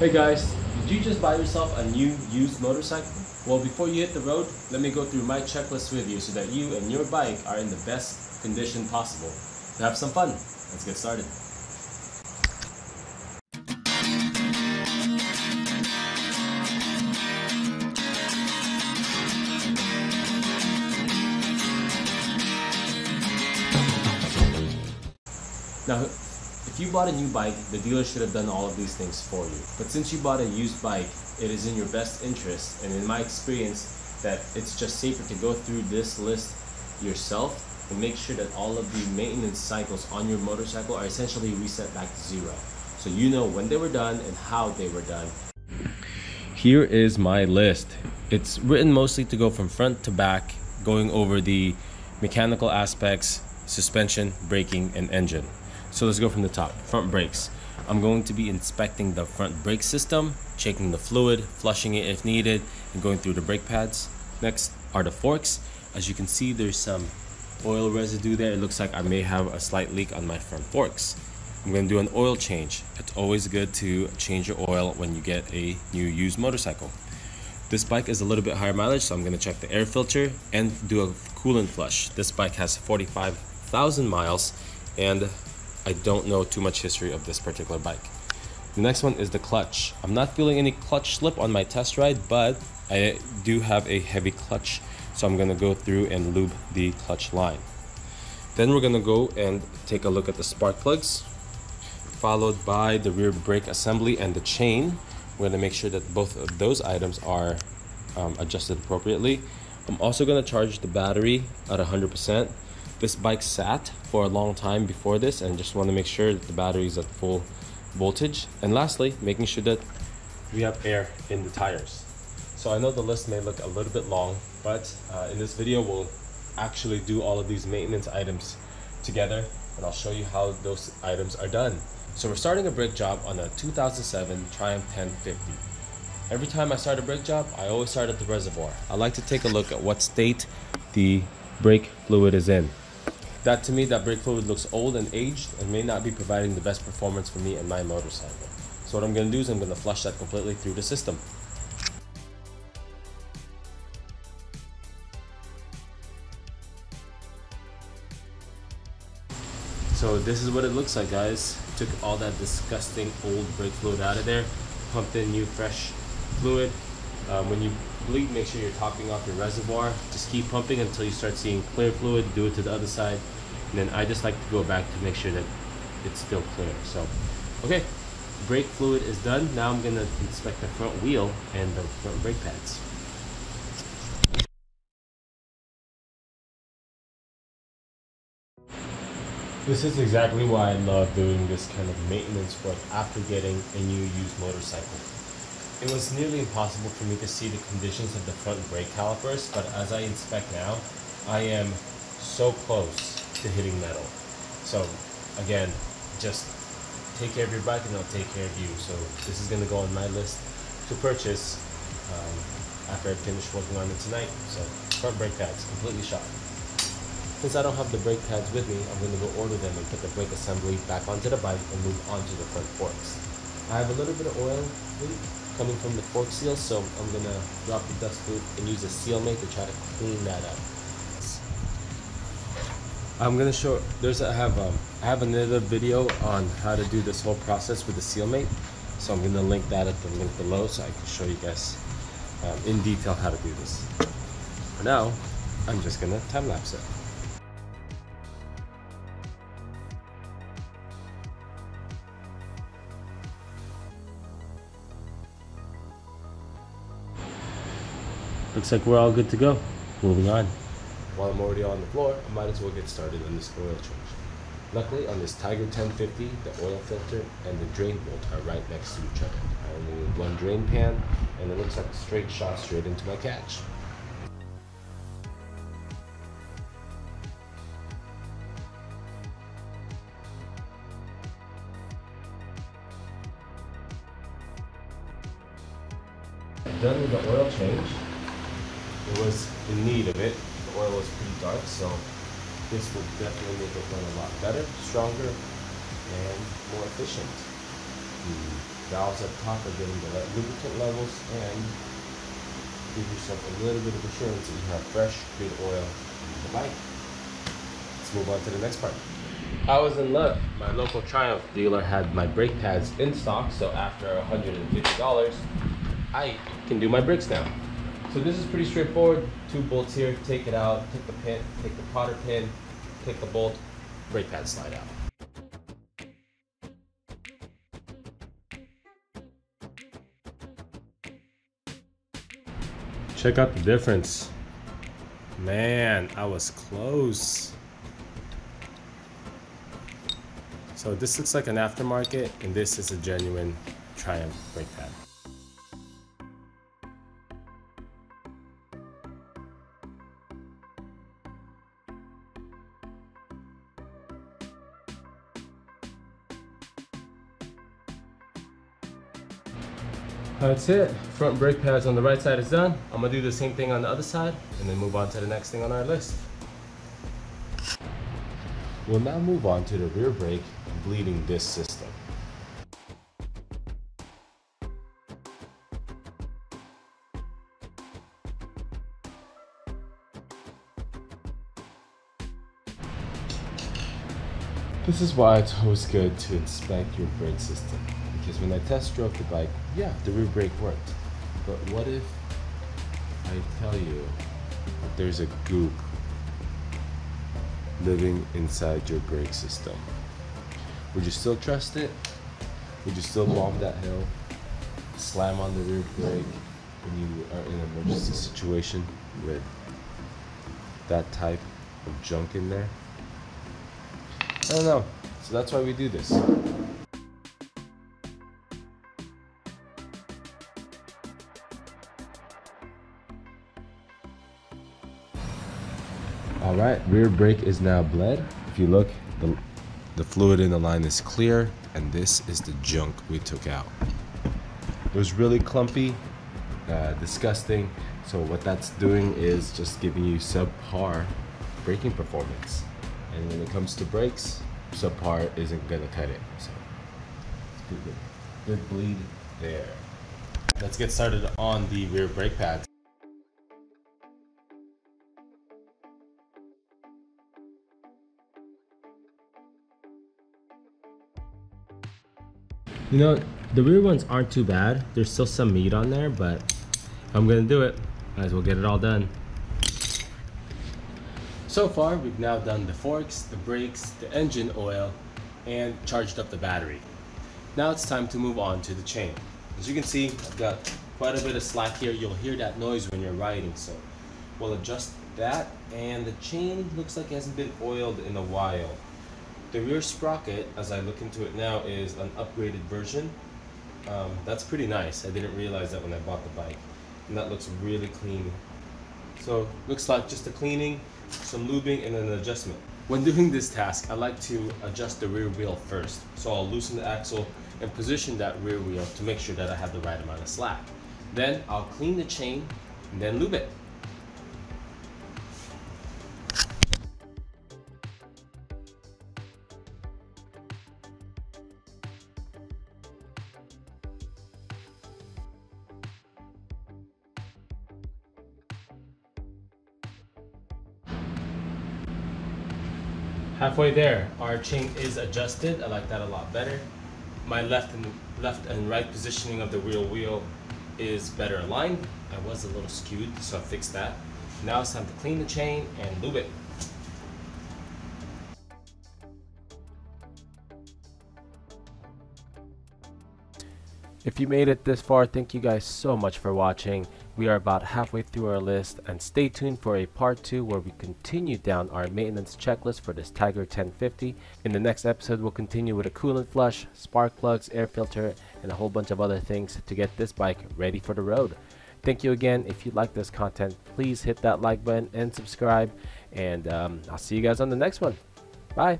Hey guys, did you just buy yourself a new used motorcycle? Well, before you hit the road, let me go through my checklist with you so that you and your bike are in the best condition possible. To have some fun, let's get started. Now, if you bought a new bike, the dealer should have done all of these things for you. But since you bought a used bike, it is in your best interest, and in my experience, that it's just safer to go through this list yourself and make sure that all of the maintenance cycles on your motorcycle are essentially reset back to zero. So you know when they were done and how they were done. Here is my list. It's written mostly to go from front to back, going over the mechanical aspects, suspension, braking, and engine. So let's go from the top. Front brakes. I'm going to be inspecting the front brake system, checking the fluid, flushing it if needed, and going through the brake pads. Next are the forks. As you can see, there's some oil residue there. It looks like I may have a slight leak on my front forks. I'm going to do an oil change. It's always good to change your oil when you get a new used motorcycle. This bike is a little bit higher mileage, so I'm going to check the air filter and do a coolant flush. This bike has 45,000 miles, and I don't know too much history of this particular bike. The next one is the clutch. I'm not feeling any clutch slip on my test ride, but I do have a heavy clutch, so I'm gonna go through and lube the clutch line. Then we're gonna go and take a look at the spark plugs, followed by the rear brake assembly and the chain. We're gonna make sure that both of those items are adjusted appropriately. I'm also gonna charge the battery at 100%. This bike sat for a long time before this, and just want to make sure that the battery is at full voltage. And lastly, making sure that we have air in the tires. So I know the list may look a little bit long, but in this video we'll actually do all of these maintenance items together, and I'll show you how those items are done. So we're starting a brake job on a 2007 Triumph 1050. Every time I start a brake job, I always start at the reservoir. I like to take a look at what state the brake fluid is in. That to me, that brake fluid looks old and aged and may not be providing the best performance for me and my motorcycle. So what I'm going to do is I'm going to flush that completely through the system. So this is what it looks like, guys. Took all that disgusting old brake fluid out of there, pumped in new fresh fluid. When you bleed, make sure you're topping off your reservoir. Just keep pumping until you start seeing clear fluid. Do it to the other side, and then I just like to go back to make sure that it's still clear. So okay, brake fluid is done. Now I'm gonna inspect the front wheel and the front brake pads. This is exactly why I love doing this kind of maintenance work after getting a new used motorcycle. It was nearly impossible for me to see the conditions of the front brake calipers, but as I inspect now, I am so close to hitting metal. So again, just take care of your bike and it'll take care of you. So this is going to go on my list to purchase after I finish working on it tonight. So front brake pads, completely shot. Since I don't have the brake pads with me, I'm going to go order them and put the brake assembly back onto the bike and move on to the front forks. I have a little bit of oil leak coming from the fork seal, so I'm gonna drop the dust boot and use a seal mate to try to clean that up. I'm gonna show. I have another video on how to do this whole process with the seal mate, so I'm gonna link that at the link below so I can show you guys in detail how to do this. For now, I'm just gonna time lapse it. Looks like we're all good to go. Moving on. While I'm already on the floor, I might as well get started on this oil change. Luckily, on this Tiger 1050, the oil filter and the drain bolt are right next to each other. I only need one drain pan, and it looks like a straight shot straight into my catch. Done with the oil change. It was in need of it. The oil was pretty dark, so this will definitely make it run a lot better, stronger, and more efficient. valves up top are getting the lubricant levels, and give yourself a little bit of assurance that you have fresh, good oil in the bike. Let's move on to the next part. I was in luck. My local Triumph dealer had my brake pads in stock, so after $150, I can do my brakes now. So this is pretty straightforward. 2 bolts here, take it out, take the pin, take the cotter pin, take the bolt, brake pads slide out. Check out the difference. Man, I was close. So this looks like an aftermarket, and this is a genuine Triumph brake pad. That's it. Front brake pads on the right side is done. I'm gonna do the same thing on the other side and then move on to the next thing on our list. We'll now move on to the rear brake bleeding disc system. This is why it's always good to inspect your brake system. Because when I test drove the bike, yeah, the rear brake worked. But what if I tell you that there's a goop living inside your brake system? Would you still trust it? Would you still bomb that hill? Slam on the rear brake when you are in an emergency situation with that type of junk in there? I don't know. So that's why we do this. Alright, rear brake is now bled. If you look, the fluid in the line is clear, and this is the junk we took out. It was really clumpy, disgusting, so what that's doing is just giving you subpar braking performance. And when it comes to brakes, subpar isn't gonna cut it. So, good bleed there. Let's get started on the rear brake pads. You know, the rear ones aren't too bad. There's still some meat on there, but I'm gonna do it. Might as well get it all done. So far, we've now done the forks, the brakes, the engine oil, and charged up the battery. Now it's time to move on to the chain. As you can see, I've got quite a bit of slack here. You'll hear that noise when you're riding, so we'll adjust that. And the chain looks like it hasn't been oiled in a while. The rear sprocket, as I look into it now, is an upgraded version. That's pretty nice. I didn't realize that when I bought the bike. And that looks really clean. So, looks like just a cleaning, some lubing, and an adjustment. When doing this task, I like to adjust the rear wheel first. So I'll loosen the axle and position that rear wheel to make sure that I have the right amount of slack. Then I'll clean the chain and then lube it. Halfway there, our chain is adjusted. I like that a lot better. My left and right positioning of the rear wheel is better aligned. I was a little skewed, so I fixed that. Now it's time to clean the chain and lube it. If you made it this far, thank you guys so much for watching. We are about halfway through our list, and stay tuned for a part 2 where we continue down our maintenance checklist for this Tiger 1050. In the next episode, we'll continue with a coolant flush, spark plugs, air filter, and a whole bunch of other things to get this bike ready for the road. Thank you again. If you like this content, please hit that like button and subscribe, and I'll see you guys on the next one. Bye.